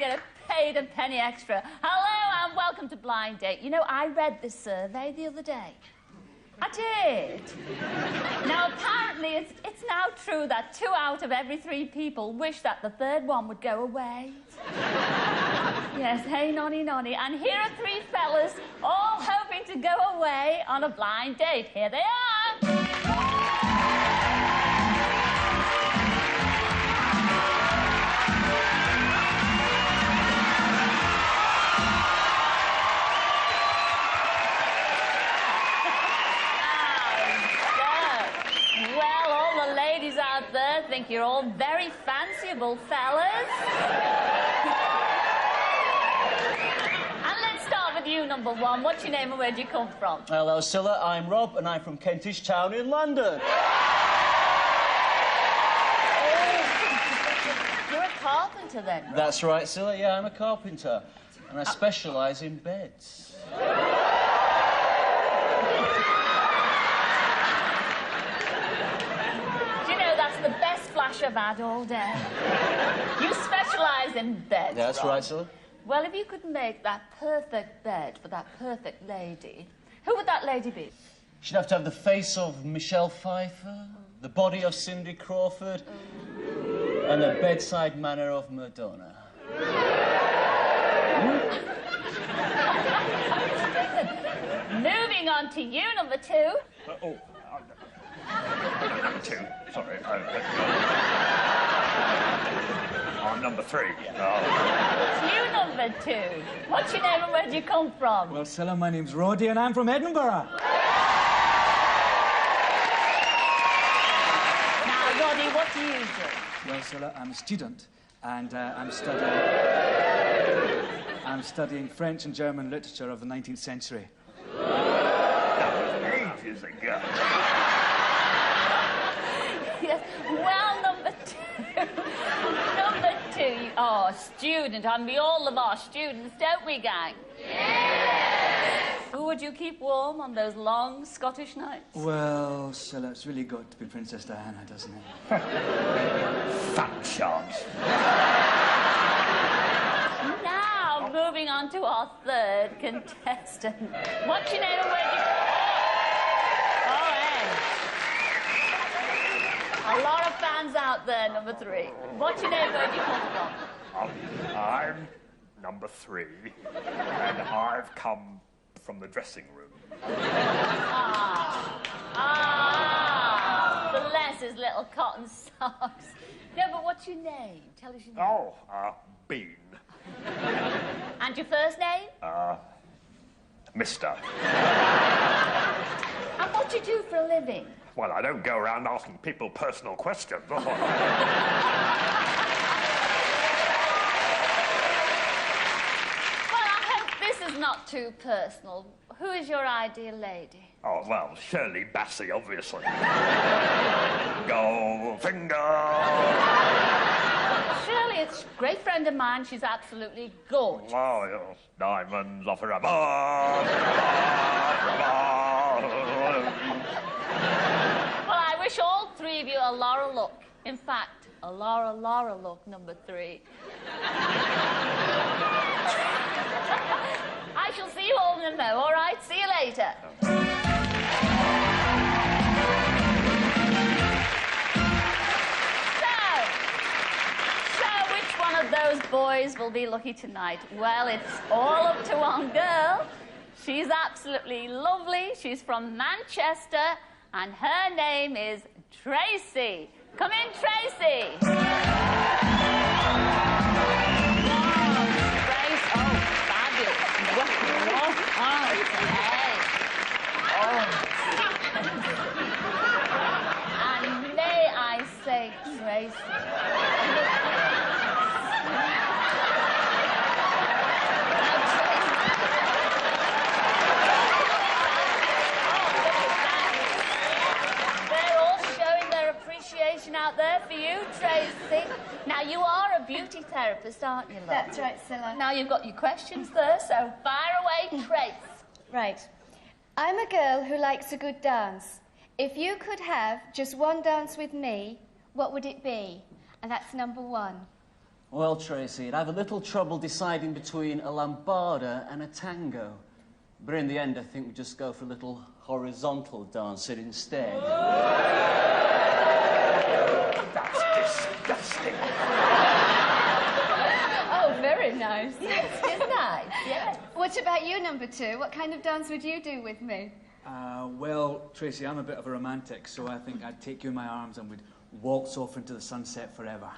get paid a penny extra. Hello and welcome to Blind Date. You know, I read this survey the other day. I did. Now, apparently, it's now true that 2 out of every 3 people wish that the third one would go away. Yes, hey, nonny, nonny. And here are 3 fellas all hoping to go away on a blind date. Here they are. Out there think you're all very fanciable fellas. And let's start with you, number 1. What's your name and where do you come from? Hello, Scylla. I'm Rob and I'm from Kentish Town in London. Oh, you're a carpenter then, Rob? That's right, Scylla. Yeah, I'm a carpenter and I specialise in beds. The best flash I've had all day. You specialise in beds, Yeah, that's Rob. right, Scylla. Well, if you could make that perfect bed for that perfect lady, who would that lady be? She'd have to have the face of Michelle Pfeiffer, the body of Cindy Crawford, and the bedside manner of Madonna. Moving on to you, number 2. Number 2. Sorry. I'm number 3. It's you, number 2. What's your name and where do you come from? Well, Scylla, my name's Roddy and I'm from Edinburgh. Now, Roddy, what do you do? Well, Scylla, I'm a student and I'm studying French and German literature of the 19th century. That was ages ago. Yes. Well, number 2. Number 2. Oh, student. And we all love our students, don't we, gang? Yes! Who would you keep warm on those long Scottish nights? Well, Scylla, it's really got to be Princess Diana, doesn't it? Fat chance. Now, moving on to our 3rd contestant. What's your name and where do you... Oh, hey. A lot of fans out there, number 3. What's your name and where do you come from? I'm number 3, and I've come from the dressing room. Bless his little cotton socks. No, but what's your name? Tell us your name. Oh, Bean. And your first name? Mister. And what do you do for a living? Well, I don't go around asking people personal questions. Well, I hope this is not too personal. Who is your ideal lady? Oh, well, Shirley Bassey, obviously. Goldfinger! Shirley, it's a great friend of mine. She's absolutely gorgeous. Oh, yes. Diamonds off her above. Well, I wish all 3 of you a Laura look. In fact, a Laura look, number 3. I shall see you all in a mo, all right? See you later. So which one of those boys will be lucky tonight? Well, it's all up to one girl. She's absolutely lovely. She's from Manchester, and her name is Tracy. Come in, Tracy. And may I say, Tracy, they're all showing their appreciation out there for you, Tracy. Now, you are a beauty therapist, aren't you, love? That's right, Scylla. Now you've got your questions there, so fire away, Trace. Right. I'm a girl who likes a good dance. If you could have just one dance with me, what would it be? And that's number 1. Well, Tracy, I'd have a little trouble deciding between a lambada and a tango. But in the end, I think we just go for a little horizontal dancer instead. That's disgusting. Oh, very nice. Yes, it's nice, yes. What about you, number 2? What kind of dance would you do with me? Well, Tracy, I'm a bit of a romantic, so I think I'd take you in my arms and we'd waltz off into the sunset forever.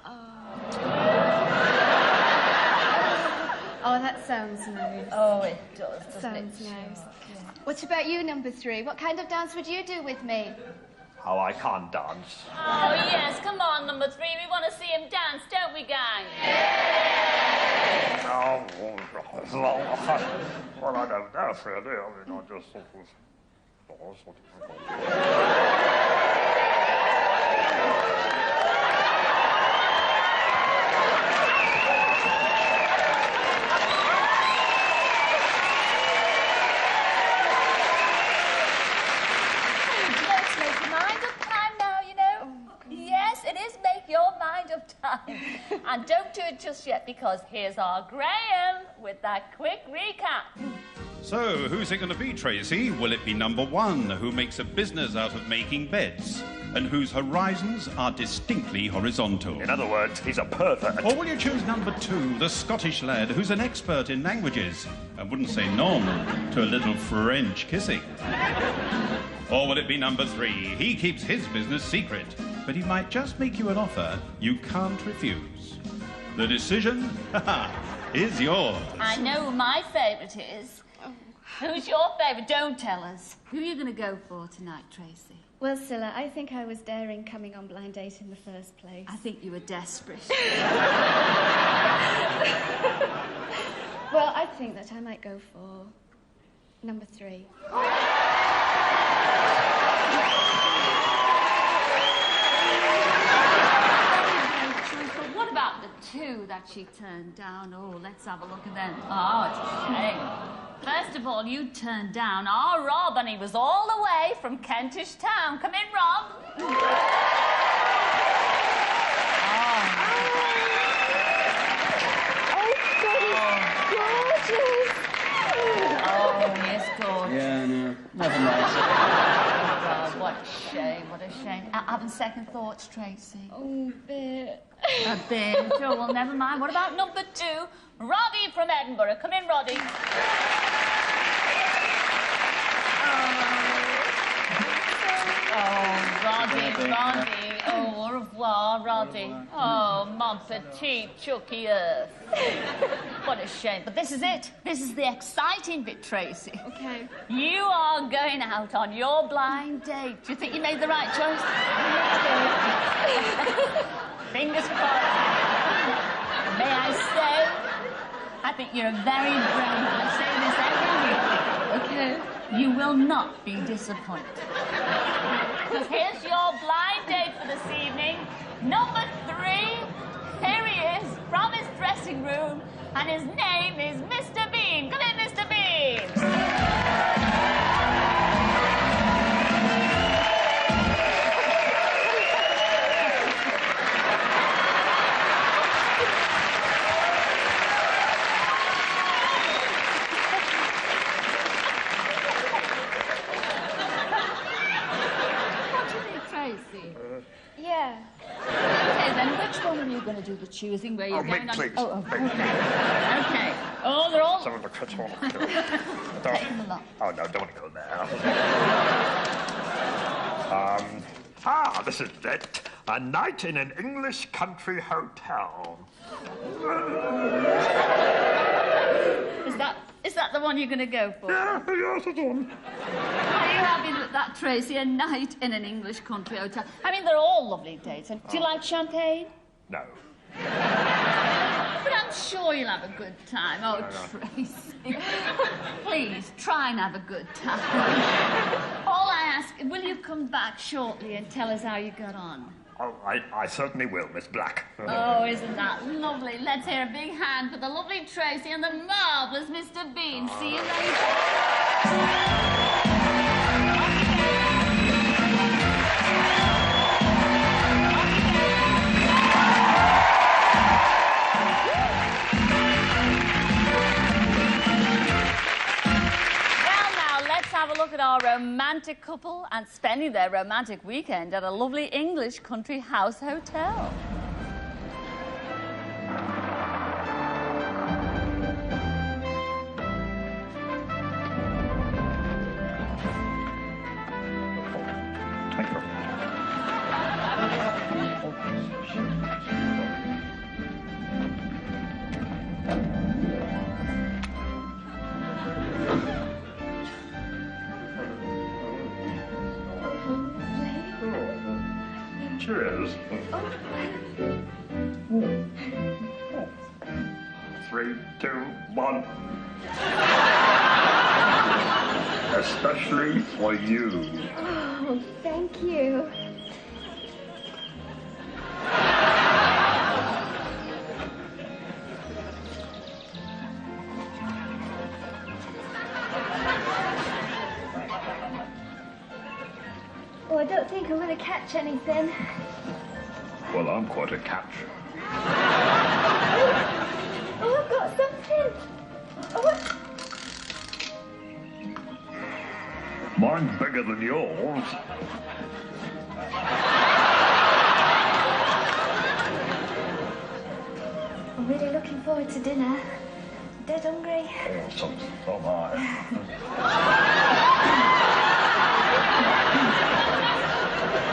Oh, that sounds nice. Oh, it does, doesn't Sounds it? nice. Sure. What about you, number 3? What kind of dance would you do with me? Oh, I can't dance. Oh, yes, come on, number 3. We want to see him dance, don't we, gang? Oh, well, I don't know, really. I mean, I just sort of... Let's make your mind up time now, you know. Yes, it is make your mind up time. And don't do it just yet, because here's our Graham with that quick recap. So, who's it going to be, Tracy? Will it be number 1, who makes a business out of making beds, and whose horizons are distinctly horizontal? In other words, he's a pervert. Or will you choose number 2, the Scottish lad who's an expert in languages and wouldn't say non to a little French kissing? Or will it be number 3, he keeps his business secret, but he might just make you an offer you can't refuse? The decision, is yours. I know who my favourite is. Who's your favourite? Don't tell us. Who are you going to go for tonight, Tracy? Well, Scylla, I think I was daring coming on Blind Date in the first place. I think you were desperate. Well, I think that I might go for number 3. But what about the 2 that she turned down? Oh, let's have a look at them. Oh, it's a shame. First of all, you turned down our Rob, and he was all the way from Kentish Town. Come in, Rob. Oh, yes, gorgeous. Yeah, no, never mind. God, what a shame, what a shame. Having second thoughts, Tracy? Oh, bit. A bit. Oh, well, never mind. What about number 2? Roddy from Edinburgh. Come in, Roddy. Oh, Roddy. Oh, au revoir, Roddy. Oh, mon petit Chucky Earth. What a shame. But this is it. This is the exciting bit, Tracy. Okay. You are going out on your blind date. Do you think you made the right choice? Fingers crossed. May I say, I think you're very brave. I say this every week. Okay. You will not be disappointed. Because here's your blind date for this evening. Number 3, here he is from his dressing room, and his name is Mr. Bean. Come in, Mr. Bean. Yeah. Okay, then which one are you going to do the choosing? Where you're Oh, me, going on? please. Oh, Me. okay. Okay. Oh, they're all. Some of the cuts off. Take them along. Oh, no, don't want to go there. This is it. A night in an English country hotel. Is that the one you're going to go for? Yeah, yes, it's on. Are you happy with that, Tracy? A night in an English country hotel. I mean, they're all lovely dates. And do you like champagne? No. But I'm sure you'll have a good time. Oh, Tracy. Please, try and have a good time. All I ask, will you come back shortly and tell us how you got on? Oh, I certainly will, Miss Black. Oh, isn't that lovely? Let's hear a big hand for the lovely Tracy and the marvellous Mr. Bean. See you later. romantic couple and spending their romantic weekend at a lovely English country house hotel. Thank you. Cheers. 3, 2, 1. Especially for you. Oh, thank you. Oh, I don't think I'm going to catch anything. Well, I'm quite a catch. Oh, I've got something. Oh, Mine's bigger than yours. I'm really looking forward to dinner. Dead hungry. Oh, so am I.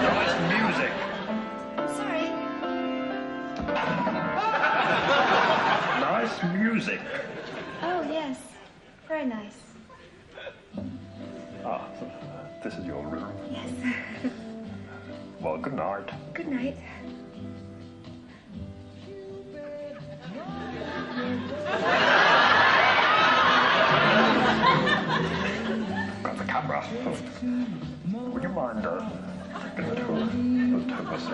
Nice music. Sorry. Nice music. Oh, yes. Very nice. Ah, this is your room. Yes. Well, good night. Good night. Got the camera. Would you mind taking the two of us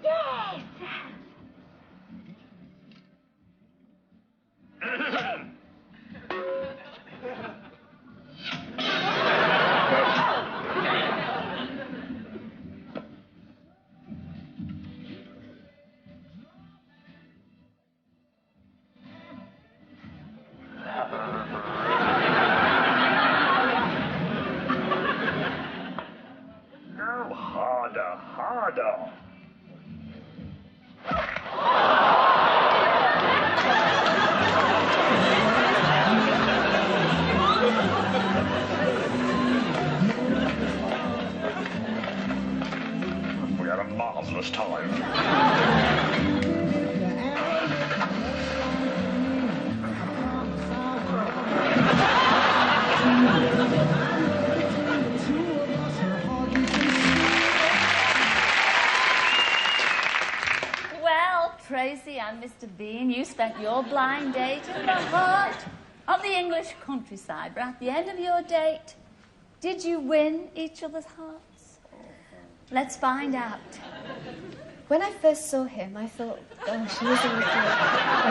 Yes! No, harder, harder. We had a marvelous time. Well, Tracy and Mr. Bean, you spent your blind date in the heart of the English countryside. But at the end of your date, did you win each other's hearts? Let's find out. When I first saw him, I thought, oh, she is a little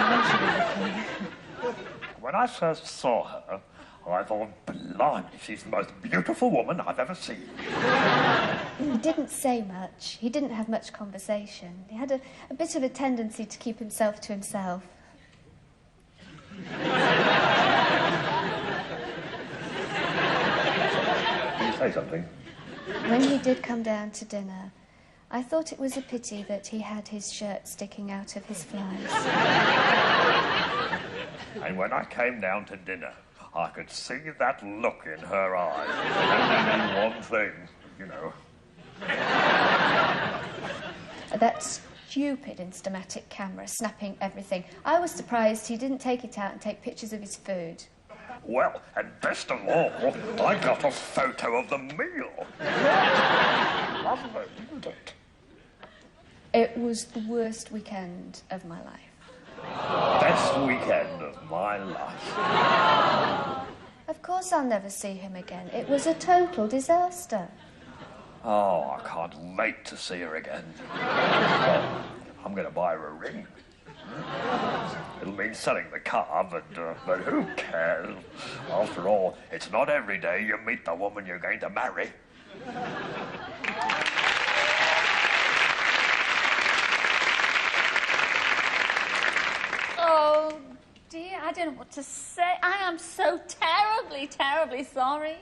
emotional. When I first saw her, I thought, blimey, she's the most beautiful woman I've ever seen. He didn't say much. He didn't have much conversation. He had a bit of a tendency to keep himself to himself. Can you say something? When he did come down to dinner, I thought it was a pity that he had his shirt sticking out of his flies. And when I came down to dinner, I could see that look in her eyes. Only one thing, you know. That stupid Instamatic camera snapping everything. I was surprised he didn't take it out and take pictures of his food. Well, and best of all, I got a photo of the meal. Lovely, isn't it? It was the worst weekend of my life. Best weekend of my life. Of course I'll never see him again. It was a total disaster. Oh, I can't wait to see her again. Well, I'm going to buy her a ring. It'll mean selling the car, but who cares? After all, it's not every day you meet the woman you're going to marry. Oh, dear, I don't know what to say. I am so terribly, terribly sorry.